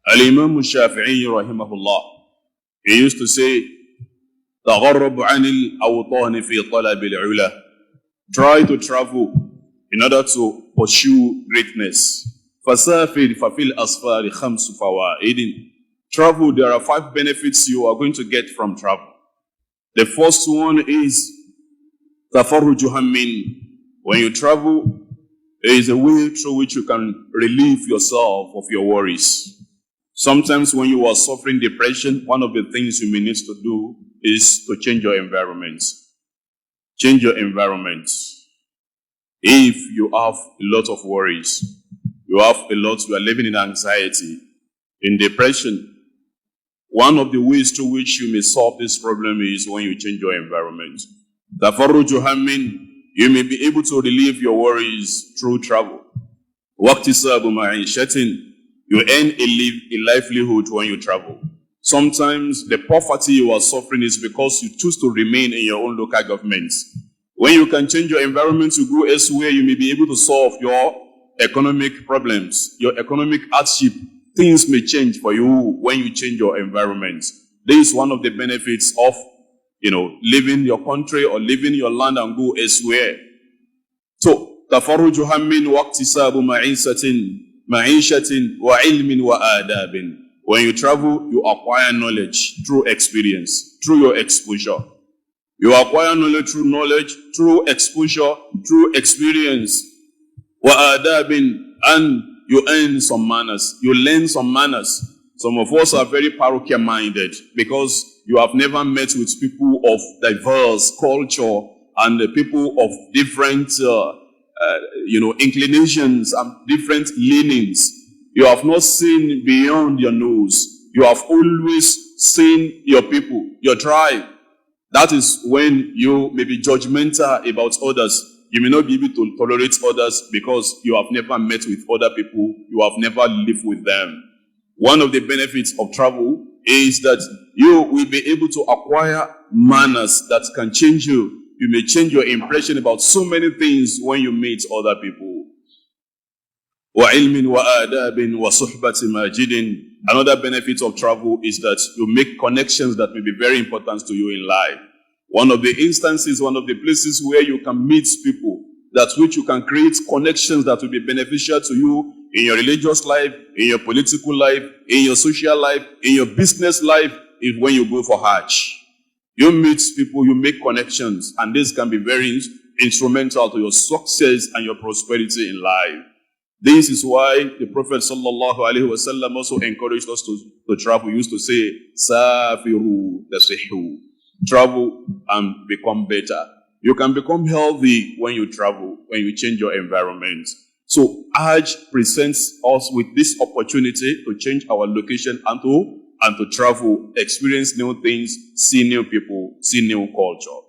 Al-Imam Shafi'i rahimahullah, he used to say, تغرب عن الأوطان في طلب العلا. Try to travel in order to pursue greatness. فسافر ففي الأسفار خمس فوائد. Travel, there are 5 benefits you are going to get from travel. The first one is تفرج هم. When you travel, there is a way through which you can relieve yourself of your worries. Sometimes when you are suffering depression, one of the things you may need to do is to change your environment. Change your environment. If you have a lot of worries, you are living in anxiety, in depression, one of the ways through which you may solve this problem is when you change your environment. Tafarruju hammin, you may be able to relieve your worries through travel. Waqtisabu ma'ishatin, you earn a livelihood when you travel. Sometimes the poverty you are suffering is because you choose to remain in your own local government. When you can change your environment to go elsewhere, you may be able to solve your economic problems, your economic hardship. Things may change for you when you change your environment. This is one of the benefits of, leaving your country or leaving your land and go elsewhere. So, tafarruju hammin waqtisabu ma'ishatin wa ilmin wa adabin. When you travel, you acquire knowledge through experience, through your exposure. You acquire knowledge, through exposure, through experience. Wa adabin, and you earn some manners. You learn some manners. Some of us are very parochial-minded because you have never met with people of diverse culture and people of different, inclinations and different leanings. You have not seen beyond your nose. You have always seen your people, your tribe. That is when you may be judgmental about others. You may not be able to tolerate others because you have never met with other people. You have never lived with them. One of the benefits of travel is that you will be able to acquire manners that can change you. You may change your impression about so many things when you meet other people. وَعِلْمٍ وَآدَابٍ وَصُحْبَةٍ مَاجِدٍ. Another benefit of travel is that you make connections that may be very important to you in life. One of the instances, one of the places where you can meet people, that which you can create connections that will be beneficial to you in your religious life, in your political life, in your social life, in your business life, is when you go for Hajj. You meet people, you make connections, and this can be very instrumental to your success and your prosperity in life. This is why the Prophet sallallahu alaihi wasallam also encouraged us to travel. He used to say, Safiru tasihu. Travel and become better. You can become healthy when you travel, when you change your environment. So Hajj presents us with this opportunity to change our location and to travel, experience new things, see new people, see new culture.